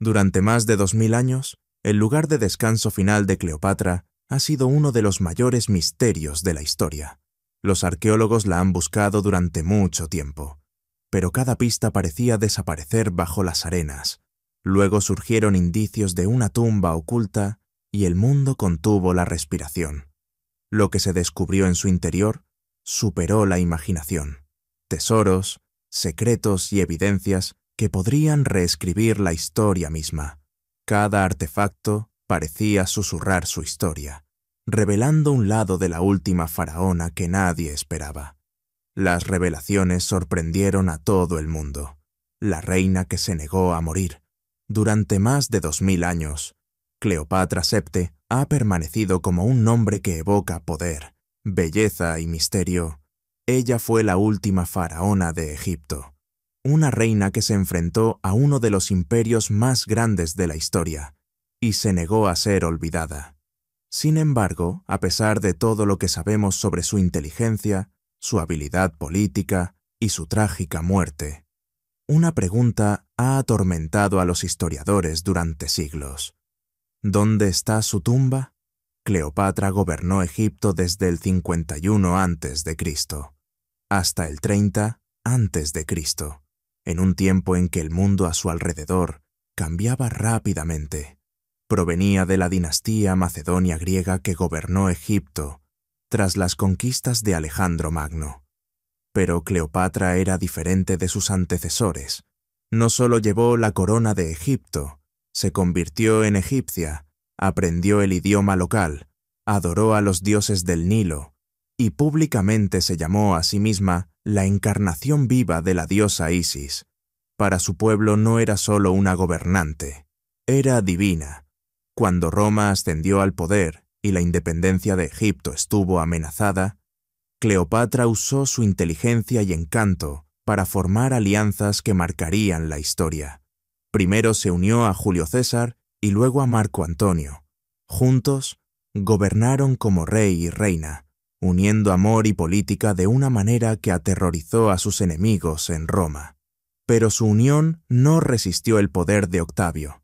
Durante más de 2000 años, el lugar de descanso final de Cleopatra ha sido uno de los mayores misterios de la historia. Los arqueólogos la han buscado durante mucho tiempo, pero cada pista parecía desaparecer bajo las arenas. Luego surgieron indicios de una tumba oculta y el mundo contuvo la respiración. Lo que se descubrió en su interior superó la imaginación. Tesoros, secretos y evidencias que podrían reescribir la historia misma. Cada artefacto parecía susurrar su historia, revelando un lado de la última faraona que nadie esperaba. Las revelaciones sorprendieron a todo el mundo. La reina que se negó a morir. Durante más de 2000 años, Cleopatra VII ha permanecido como un nombre que evoca poder, belleza y misterio. Ella fue la última faraona de Egipto, una reina que se enfrentó a uno de los imperios más grandes de la historia y se negó a ser olvidada. Sin embargo, a pesar de todo lo que sabemos sobre su inteligencia, su habilidad política y su trágica muerte, una pregunta ha atormentado a los historiadores durante siglos. ¿Dónde está su tumba? Cleopatra gobernó Egipto desde el 51 a.C. hasta el 30 a.C., en un tiempo en que el mundo a su alrededor cambiaba rápidamente. Provenía de la dinastía macedonia griega que gobernó Egipto tras las conquistas de Alejandro Magno. Pero Cleopatra era diferente de sus antecesores. No solo llevó la corona de Egipto, se convirtió en egipcia, aprendió el idioma local, adoró a los dioses del Nilo y públicamente se llamó a sí misma la encarnación viva de la diosa Isis. Para su pueblo no era solo una gobernante, era divina. Cuando Roma ascendió al poder y la independencia de Egipto estuvo amenazada, Cleopatra usó su inteligencia y encanto para formar alianzas que marcarían la historia. Primero se unió a Julio César y luego a Marco Antonio. Juntos, gobernaron como rey y reina, uniendo amor y política de una manera que aterrorizó a sus enemigos en Roma. Pero su unión no resistió el poder de Octavio,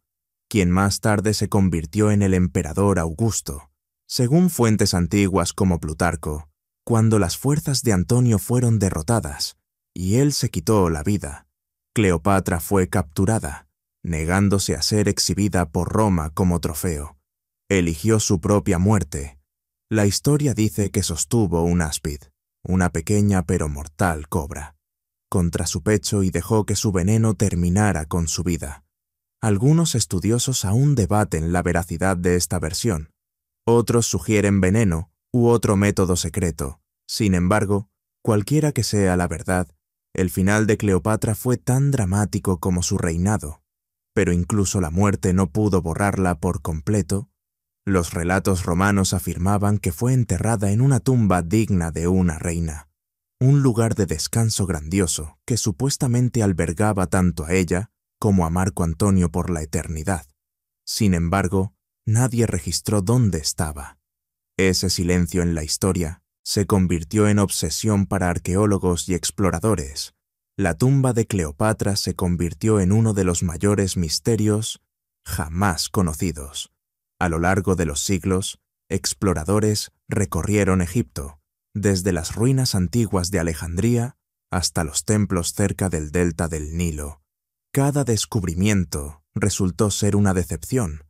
quien más tarde se convirtió en el emperador Augusto. Según fuentes antiguas como Plutarco, cuando las fuerzas de Antonio fueron derrotadas y él se quitó la vida, Cleopatra fue capturada, negándose a ser exhibida por Roma como trofeo. Eligió su propia muerte. La historia dice que sostuvo un áspid, una pequeña pero mortal cobra, contra su pecho y dejó que su veneno terminara con su vida. Algunos estudiosos aún debaten la veracidad de esta versión. Otros sugieren veneno u otro método secreto. Sin embargo, cualquiera que sea la verdad, el final de Cleopatra fue tan dramático como su reinado. Pero incluso la muerte no pudo borrarla por completo. Los relatos romanos afirmaban que fue enterrada en una tumba digna de una reina, un lugar de descanso grandioso que supuestamente albergaba tanto a ella como a Marco Antonio por la eternidad. Sin embargo, nadie registró dónde estaba. Ese silencio en la historia se convirtió en obsesión para arqueólogos y exploradores. La tumba de Cleopatra se convirtió en uno de los mayores misterios jamás conocidos. A lo largo de los siglos, exploradores recorrieron Egipto, desde las ruinas antiguas de Alejandría hasta los templos cerca del delta del Nilo. Cada descubrimiento resultó ser una decepción,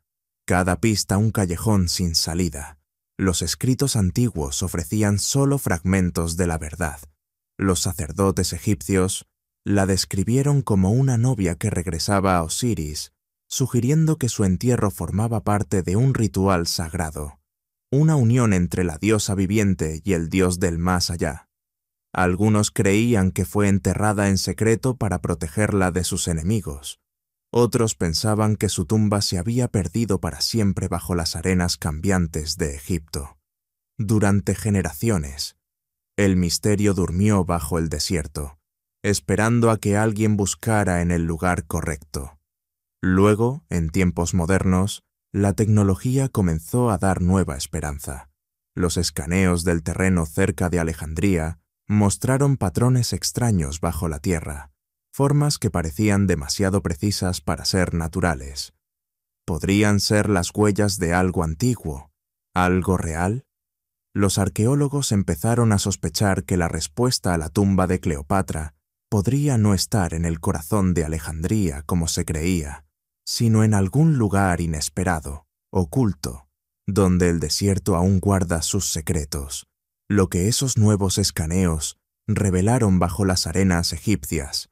cada pista un callejón sin salida. Los escritos antiguos ofrecían solo fragmentos de la verdad. Los sacerdotes egipcios la describieron como una novia que regresaba a Osiris, sugiriendo que su entierro formaba parte de un ritual sagrado, una unión entre la diosa viviente y el dios del más allá. Algunos creían que fue enterrada en secreto para protegerla de sus enemigos. Otros pensaban que su tumba se había perdido para siempre bajo las arenas cambiantes de Egipto. Durante generaciones, el misterio durmió bajo el desierto, esperando a que alguien buscara en el lugar correcto. Luego, en tiempos modernos, la tecnología comenzó a dar nueva esperanza. Los escaneos del terreno cerca de Alejandría mostraron patrones extraños bajo la tierra, formas que parecían demasiado precisas para ser naturales. ¿Podrían ser las huellas de algo antiguo, algo real? Los arqueólogos empezaron a sospechar que la respuesta a la tumba de Cleopatra podría no estar en el corazón de Alejandría como se creía, sino en algún lugar inesperado, oculto, donde el desierto aún guarda sus secretos, lo que esos nuevos escaneos revelaron bajo las arenas egipcias.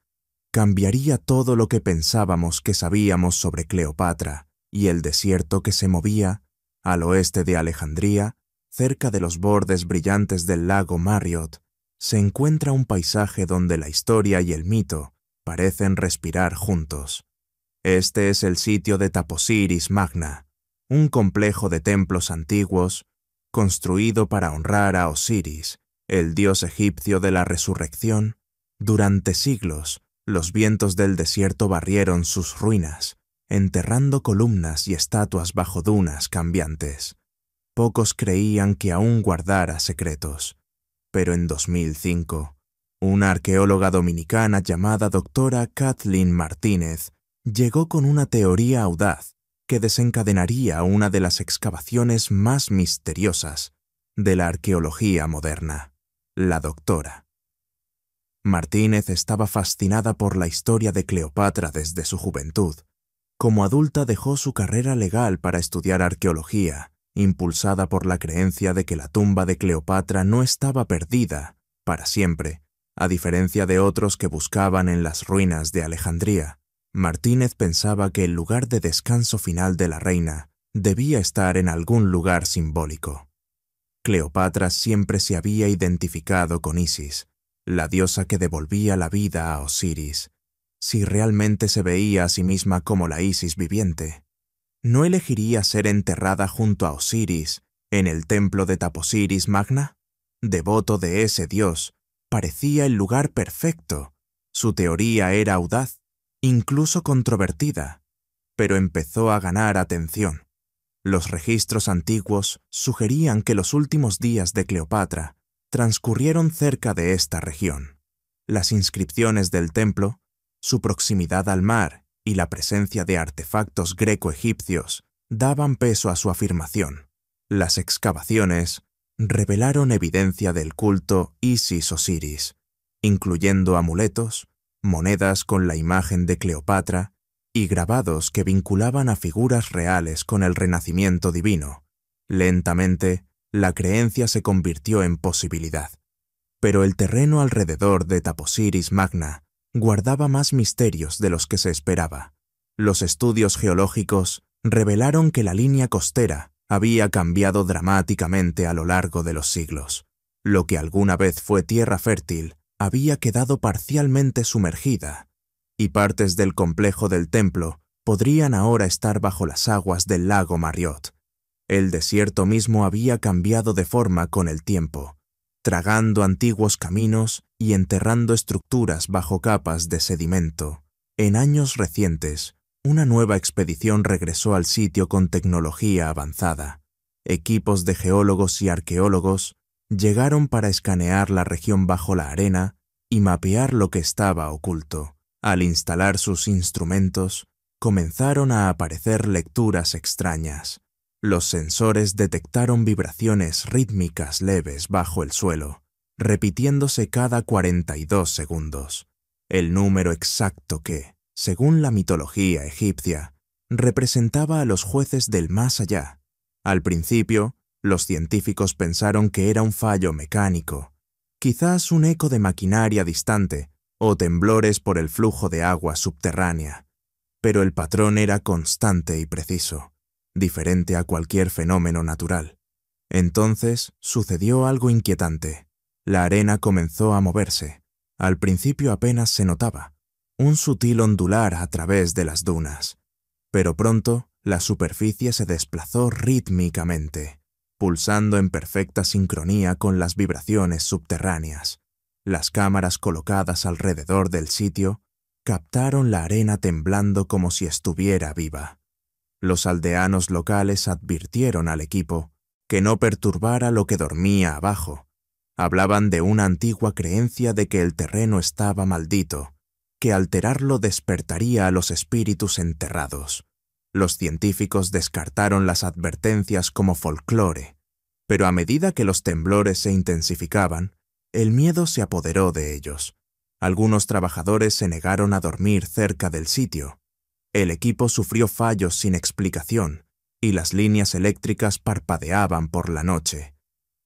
Cambiaría todo lo que pensábamos que sabíamos sobre Cleopatra y el desierto que se movía, al oeste de Alejandría, cerca de los bordes brillantes del lago Marriott, se encuentra un paisaje donde la historia y el mito parecen respirar juntos. Este es el sitio de Taposiris Magna, un complejo de templos antiguos construido para honrar a Osiris, el dios egipcio de la resurrección. Durante siglos, los vientos del desierto barrieron sus ruinas, enterrando columnas y estatuas bajo dunas cambiantes. Pocos creían que aún guardara secretos, pero en 2005, una arqueóloga dominicana llamada doctora Kathleen Martínez llegó con una teoría audaz que desencadenaría una de las excavaciones más misteriosas de la arqueología moderna. La doctora Martínez estaba fascinada por la historia de Cleopatra desde su juventud. Como adulta dejó su carrera legal para estudiar arqueología, impulsada por la creencia de que la tumba de Cleopatra no estaba perdida para siempre, a diferencia de otros que buscaban en las ruinas de Alejandría. Martínez pensaba que el lugar de descanso final de la reina debía estar en algún lugar simbólico. Cleopatra siempre se había identificado con Isis, la diosa que devolvía la vida a Osiris. Si realmente se veía a sí misma como la Isis viviente, ¿no elegiría ser enterrada junto a Osiris en el templo de Taposiris Magna? Devoto de ese dios, parecía el lugar perfecto. Su teoría era audaz, incluso controvertida, pero empezó a ganar atención. Los registros antiguos sugerían que los últimos días de Cleopatra transcurrieron cerca de esta región. Las inscripciones del templo, su proximidad al mar y la presencia de artefactos greco-egipcios daban peso a su afirmación. Las excavaciones revelaron evidencia del culto Isis-Osiris, incluyendo amuletos, monedas con la imagen de Cleopatra y grabados que vinculaban a figuras reales con el renacimiento divino. Lentamente, la creencia se convirtió en posibilidad. Pero el terreno alrededor de Taposiris Magna guardaba más misterios de los que se esperaba. Los estudios geológicos revelaron que la línea costera había cambiado dramáticamente a lo largo de los siglos. Lo que alguna vez fue tierra fértil había quedado parcialmente sumergida, y partes del complejo del templo podrían ahora estar bajo las aguas del lago Marriott. El desierto mismo había cambiado de forma con el tiempo, tragando antiguos caminos y enterrando estructuras bajo capas de sedimento. En años recientes, una nueva expedición regresó al sitio con tecnología avanzada. Equipos de geólogos y arqueólogos llegaron para escanear la región bajo la arena y mapear lo que estaba oculto. Al instalar sus instrumentos, comenzaron a aparecer lecturas extrañas. Los sensores detectaron vibraciones rítmicas leves bajo el suelo, repitiéndose cada 42 segundos, el número exacto que, según la mitología egipcia, representaba a los jueces del más allá. Al principio, los científicos pensaron que era un fallo mecánico, quizás un eco de maquinaria distante o temblores por el flujo de agua subterránea, pero el patrón era constante y preciso, diferente a cualquier fenómeno natural. Entonces sucedió algo inquietante. La arena comenzó a moverse. Al principio apenas se notaba, un sutil ondular a través de las dunas. Pero pronto la superficie se desplazó rítmicamente, pulsando en perfecta sincronía con las vibraciones subterráneas. Las cámaras colocadas alrededor del sitio captaron la arena temblando como si estuviera viva. Los aldeanos locales advirtieron al equipo que no perturbara lo que dormía abajo. Hablaban de una antigua creencia de que el terreno estaba maldito, que alterarlo despertaría a los espíritus enterrados. Los científicos descartaron las advertencias como folclore, pero a medida que los temblores se intensificaban, el miedo se apoderó de ellos. Algunos trabajadores se negaron a dormir cerca del sitio. El equipo sufrió fallos sin explicación y las líneas eléctricas parpadeaban por la noche.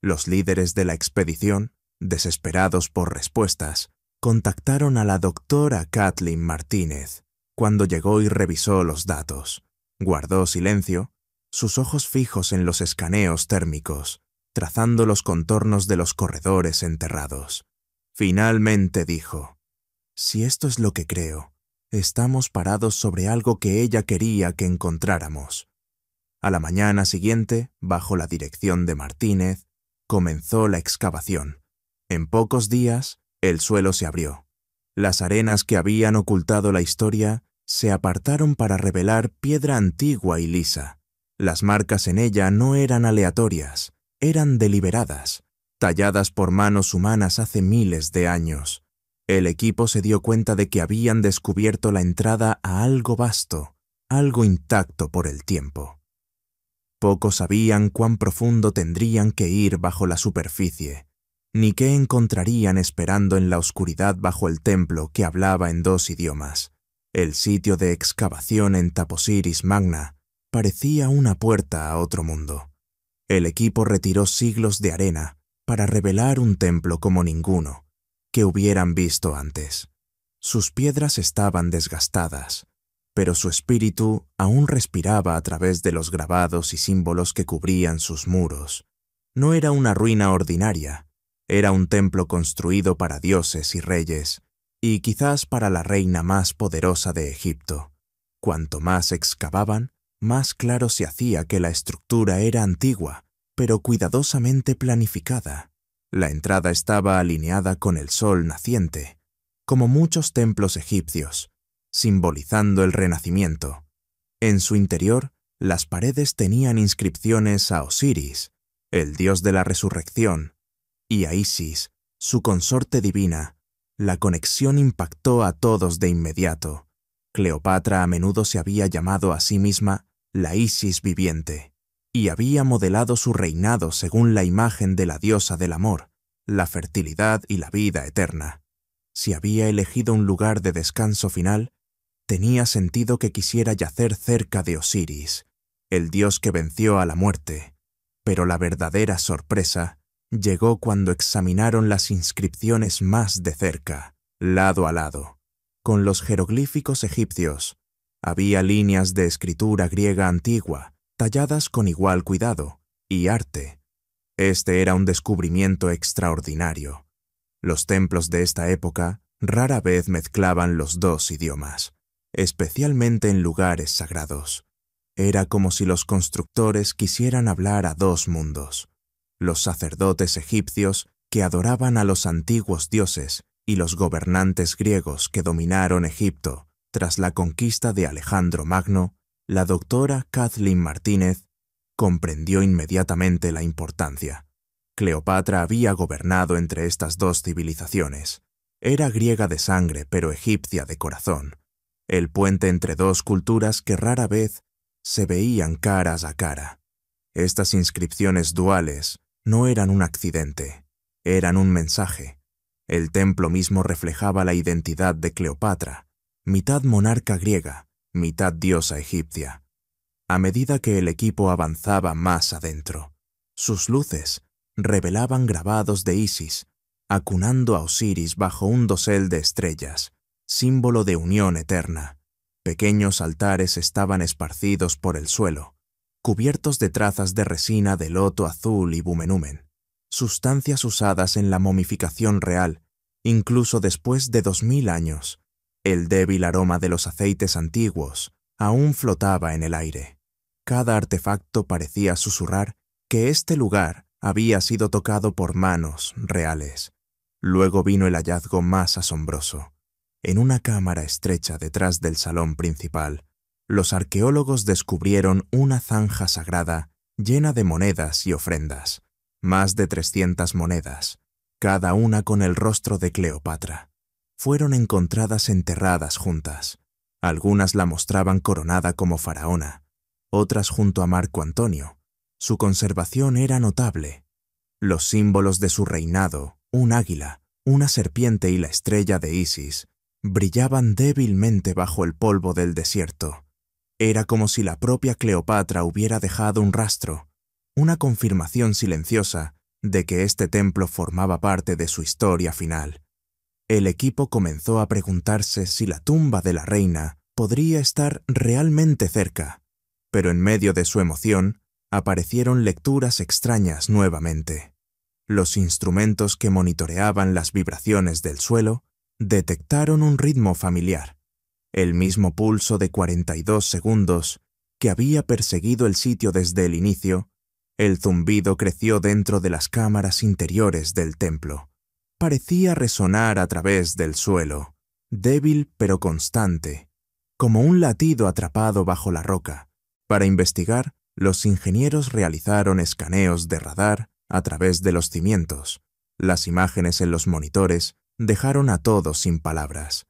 Los líderes de la expedición, desesperados por respuestas, contactaron a la doctora Kathleen Martínez. Cuando llegó y revisó los datos, guardó silencio, sus ojos fijos en los escaneos térmicos, trazando los contornos de los corredores enterrados. Finalmente dijo: «Si esto es lo que creo, estamos parados sobre algo que ella quería que encontráramos». A la mañana siguiente, bajo la dirección de Martínez, comenzó la excavación. En pocos días, el suelo se abrió. Las arenas que habían ocultado la historia se apartaron para revelar piedra antigua y lisa. Las marcas en ella no eran aleatorias, eran deliberadas, talladas por manos humanas hace miles de años. El equipo se dio cuenta de que habían descubierto la entrada a algo vasto, algo intacto por el tiempo. Pocos sabían cuán profundo tendrían que ir bajo la superficie, ni qué encontrarían esperando en la oscuridad bajo el templo que hablaba en 2 idiomas. El sitio de excavación en Taposiris Magna parecía una puerta a otro mundo. El equipo retiró siglos de arena para revelar un templo como ninguno que hubieran visto antes. Sus piedras estaban desgastadas, pero su espíritu aún respiraba a través de los grabados y símbolos que cubrían sus muros. No era una ruina ordinaria, era un templo construido para dioses y reyes, y quizás para la reina más poderosa de Egipto. Cuanto más excavaban, más claro se hacía que la estructura era antigua, pero cuidadosamente planificada. La entrada estaba alineada con el sol naciente, como muchos templos egipcios, simbolizando el renacimiento. En su interior, las paredes tenían inscripciones a Osiris, el dios de la resurrección, y a Isis, su consorte divina. La conexión impactó a todos de inmediato. Cleopatra a menudo se había llamado a sí misma la Isis viviente, y había modelado su reinado según la imagen de la diosa del amor, la fertilidad y la vida eterna. Si había elegido un lugar de descanso final, tenía sentido que quisiera yacer cerca de Osiris, el dios que venció a la muerte. Pero la verdadera sorpresa llegó cuando examinaron las inscripciones más de cerca, lado a lado. Con los jeroglíficos egipcios, había líneas de escritura griega antigua, talladas con igual cuidado y arte. Este era un descubrimiento extraordinario. Los templos de esta época rara vez mezclaban los 2 idiomas, especialmente en lugares sagrados. Era como si los constructores quisieran hablar a 2 mundos. Los sacerdotes egipcios que adoraban a los antiguos dioses y los gobernantes griegos que dominaron Egipto tras la conquista de Alejandro Magno. La doctora Kathleen Martínez comprendió inmediatamente la importancia. Cleopatra había gobernado entre estas 2 civilizaciones. Era griega de sangre, pero egipcia de corazón. El puente entre 2 culturas que rara vez se veían caras a cara. Estas inscripciones duales no eran un accidente, eran un mensaje. El templo mismo reflejaba la identidad de Cleopatra, mitad monarca griega, mitad diosa egipcia. A medida que el equipo avanzaba más adentro, sus luces revelaban grabados de Isis, acunando a Osiris bajo un dosel de estrellas, símbolo de unión eterna. Pequeños altares estaban esparcidos por el suelo, cubiertos de trazas de resina de loto azul y bumenumen, sustancias usadas en la momificación real, incluso después de 2000 años. El débil aroma de los aceites antiguos aún flotaba en el aire. Cada artefacto parecía susurrar que este lugar había sido tocado por manos reales. Luego vino el hallazgo más asombroso. En una cámara estrecha detrás del salón principal, los arqueólogos descubrieron una zanja sagrada llena de monedas y ofrendas, más de 300 monedas, cada una con el rostro de Cleopatra. fueron encontradas enterradas juntas. Algunas la mostraban coronada como faraona, otras junto a Marco Antonio. Su conservación era notable. Los símbolos de su reinado, un águila, una serpiente y la estrella de Isis, brillaban débilmente bajo el polvo del desierto. Era como si la propia Cleopatra hubiera dejado un rastro, una confirmación silenciosa de que este templo formaba parte de su historia final. El equipo comenzó a preguntarse si la tumba de la reina podría estar realmente cerca, pero en medio de su emoción aparecieron lecturas extrañas nuevamente. Los instrumentos que monitoreaban las vibraciones del suelo detectaron un ritmo familiar, el mismo pulso de 42 segundos que había perseguido el sitio desde el inicio. El zumbido creció dentro de las cámaras interiores del templo. Parecía resonar a través del suelo, débil pero constante, como un latido atrapado bajo la roca. Para investigar, los ingenieros realizaron escaneos de radar a través de los cimientos. Las imágenes en los monitores dejaron a todos sin palabras.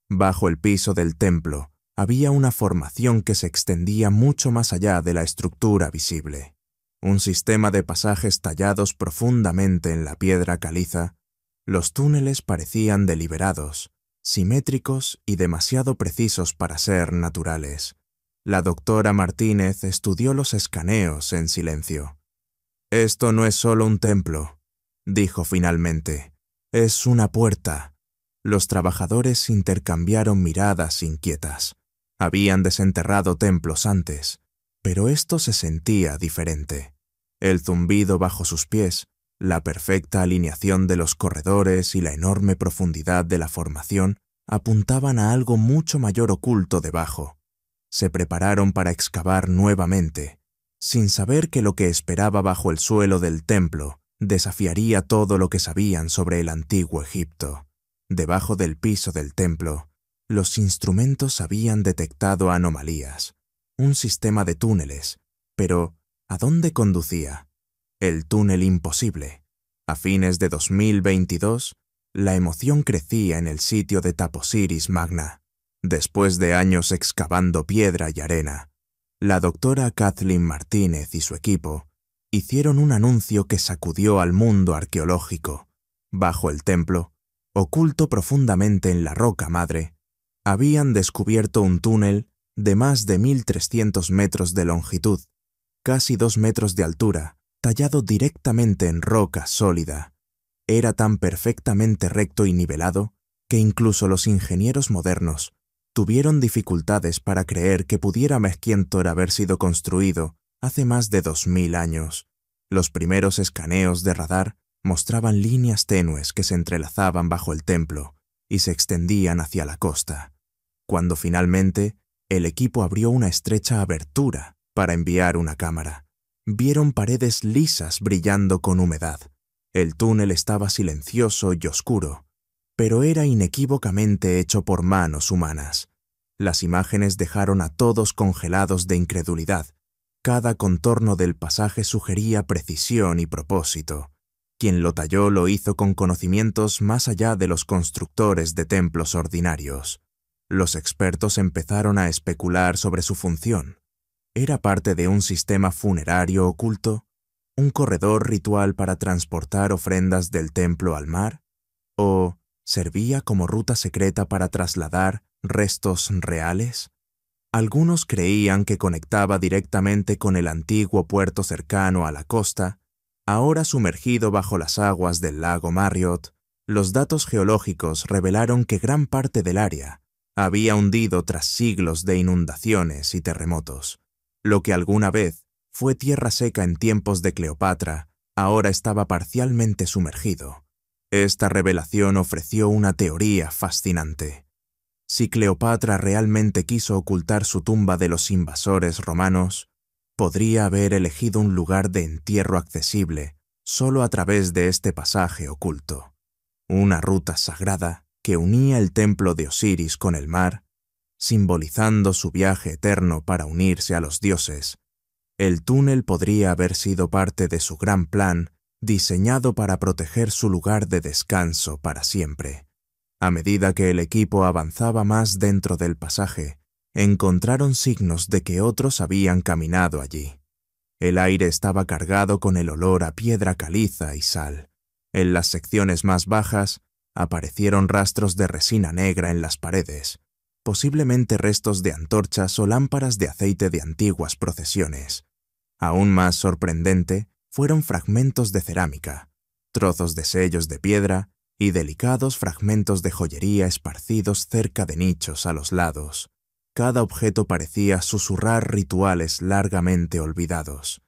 Bajo el piso del templo había una formación que se extendía mucho más allá de la estructura visible. Un sistema de pasajes tallados profundamente en la piedra caliza. Los túneles parecían deliberados, simétricos y demasiado precisos para ser naturales. La doctora Martínez estudió los escaneos en silencio. «Esto no es solo un templo», dijo finalmente. «Es una puerta». Los trabajadores intercambiaron miradas inquietas. Habían desenterrado templos antes, pero esto se sentía diferente. El zumbido bajo sus pies, la perfecta alineación de los corredores y la enorme profundidad de la formación apuntaban a algo mucho mayor oculto debajo. Se prepararon para excavar nuevamente, sin saber que lo que esperaba bajo el suelo del templo desafiaría todo lo que sabían sobre el antiguo Egipto. Debajo del piso del templo, los instrumentos habían detectado anomalías, un sistema de túneles, pero ¿a dónde conducía? El túnel imposible. A fines de 2022, la emoción crecía en el sitio de Taposiris Magna. Después de años excavando piedra y arena, la doctora Kathleen Martínez y su equipo hicieron un anuncio que sacudió al mundo arqueológico. Bajo el templo, oculto profundamente en la roca madre, habían descubierto un túnel de más de 1.300 metros de longitud, casi 2 metros de altura, tallado directamente en roca sólida. Era tan perfectamente recto y nivelado que incluso los ingenieros modernos tuvieron dificultades para creer que pudiera Mezquiéntor haber sido construido hace más de 2000 años. Los primeros escaneos de radar mostraban líneas tenues que se entrelazaban bajo el templo y se extendían hacia la costa. Cuando finalmente el equipo abrió una estrecha abertura para enviar una cámara, vieron paredes lisas brillando con humedad. El túnel estaba silencioso y oscuro, pero era inequívocamente hecho por manos humanas. Las imágenes dejaron a todos congelados de incredulidad. Cada contorno del pasaje sugería precisión y propósito. Quien lo talló lo hizo con conocimientos más allá de los constructores de templos ordinarios. Los expertos empezaron a especular sobre su función. ¿Era parte de un sistema funerario oculto? ¿Un corredor ritual para transportar ofrendas del templo al mar? ¿O servía como ruta secreta para trasladar restos reales? Algunos creían que conectaba directamente con el antiguo puerto cercano a la costa, ahora sumergido bajo las aguas del lago Marriott. Los datos geológicos revelaron que gran parte del área había hundido tras siglos de inundaciones y terremotos. Lo que alguna vez fue tierra seca en tiempos de Cleopatra, ahora estaba parcialmente sumergido. Esta revelación ofreció una teoría fascinante. Si Cleopatra realmente quiso ocultar su tumba de los invasores romanos, podría haber elegido un lugar de entierro accesible solo a través de este pasaje oculto. Una ruta sagrada que unía el templo de Osiris con el mar, simbolizando su viaje eterno para unirse a los dioses. El túnel podría haber sido parte de su gran plan diseñado para proteger su lugar de descanso para siempre. A medida que el equipo avanzaba más dentro del pasaje, encontraron signos de que otros habían caminado allí. El aire estaba cargado con el olor a piedra caliza y sal. En las secciones más bajas aparecieron rastros de resina negra en las paredes, posiblemente restos de antorchas o lámparas de aceite de antiguas procesiones. Aún más sorprendente fueron fragmentos de cerámica, trozos de sellos de piedra y delicados fragmentos de joyería esparcidos cerca de nichos a los lados. Cada objeto parecía susurrar rituales largamente olvidados.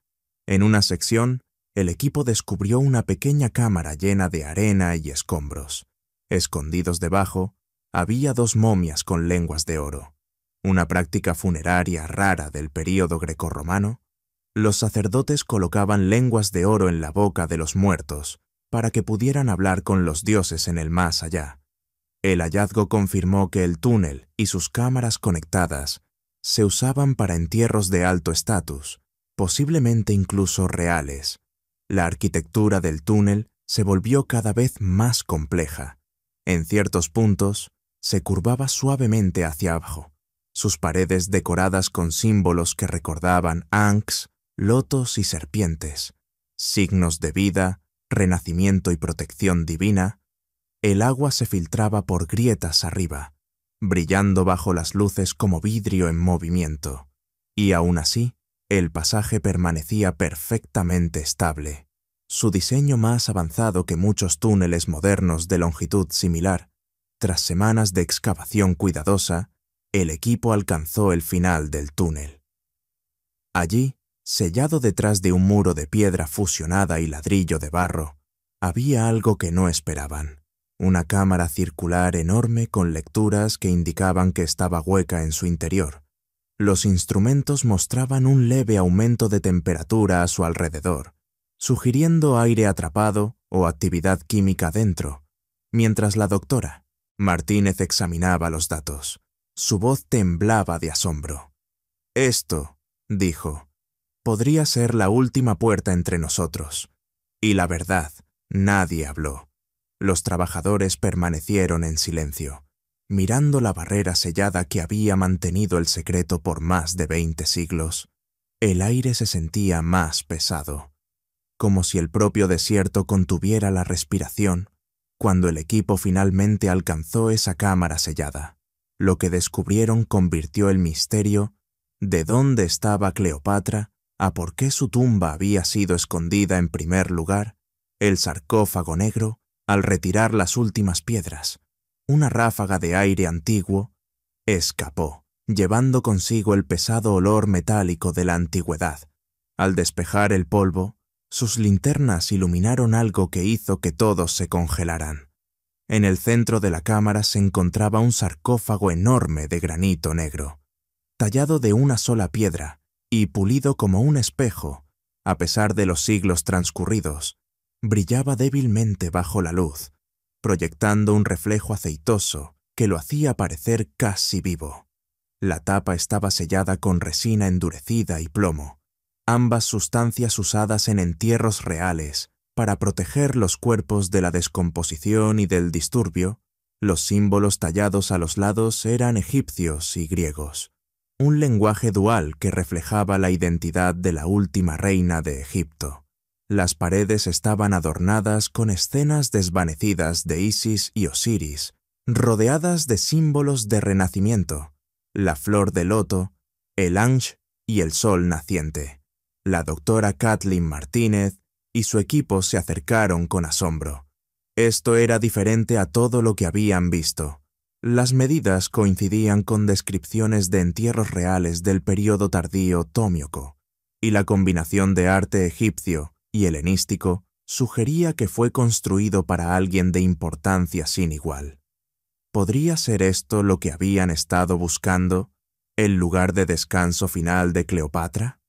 En una sección, el equipo descubrió una pequeña cámara llena de arena y escombros. Escondidos debajo, había 2 momias con lenguas de oro, una práctica funeraria rara del período grecorromano. Los sacerdotes colocaban lenguas de oro en la boca de los muertos para que pudieran hablar con los dioses en el más allá. El hallazgo confirmó que el túnel y sus cámaras conectadas se usaban para entierros de alto estatus, posiblemente incluso reales. La arquitectura del túnel se volvió cada vez más compleja. En ciertos puntos, se curvaba suavemente hacia abajo, sus paredes decoradas con símbolos que recordaban ankhs, lotos y serpientes, signos de vida, renacimiento y protección divina. El agua se filtraba por grietas arriba, brillando bajo las luces como vidrio en movimiento, y aún así, el pasaje permanecía perfectamente estable. Su diseño más avanzado que muchos túneles modernos de longitud similar. Tras semanas de excavación cuidadosa, el equipo alcanzó el final del túnel. Allí, sellado detrás de un muro de piedra fusionada y ladrillo de barro, había algo que no esperaban. Una cámara circular enorme con lecturas que indicaban que estaba hueca en su interior. Los instrumentos mostraban un leve aumento de temperatura a su alrededor, sugiriendo aire atrapado o actividad química dentro, mientras la doctora Martínez examinaba los datos. Su voz temblaba de asombro. «Esto», dijo, «podría ser la última puerta entre nosotros». Y la verdad, nadie habló. Los trabajadores permanecieron en silencio, mirando la barrera sellada que había mantenido el secreto por más de 20 siglos. El aire se sentía más pesado, como si el propio desierto contuviera la respiración cuando el equipo finalmente alcanzó esa cámara sellada. Lo que descubrieron convirtió el misterio de dónde estaba Cleopatra a por qué su tumba había sido escondida en primer lugar. El sarcófago negro, al retirar las últimas piedras, una ráfaga de aire antiguo, escapó, llevando consigo el pesado olor metálico de la antigüedad. Al despejar el polvo, sus linternas iluminaron algo que hizo que todos se congelaran. En el centro de la cámara se encontraba un sarcófago enorme de granito negro, tallado de una sola piedra y pulido como un espejo. A pesar de los siglos transcurridos, brillaba débilmente bajo la luz, proyectando un reflejo aceitoso que lo hacía parecer casi vivo. La tapa estaba sellada con resina endurecida y plomo, ambas sustancias usadas en entierros reales para proteger los cuerpos de la descomposición y del disturbio. Los símbolos tallados a los lados eran egipcios y griegos, un lenguaje dual que reflejaba la identidad de la última reina de Egipto. Las paredes estaban adornadas con escenas desvanecidas de Isis y Osiris, rodeadas de símbolos de renacimiento, la flor de loto, el Anj y el sol naciente. La doctora Kathleen Martínez y su equipo se acercaron con asombro. Esto era diferente a todo lo que habían visto. Las medidas coincidían con descripciones de entierros reales del período tardío Tomioco, y la combinación de arte egipcio y helenístico sugería que fue construido para alguien de importancia sin igual. ¿Podría ser esto lo que habían estado buscando, el lugar de descanso final de Cleopatra?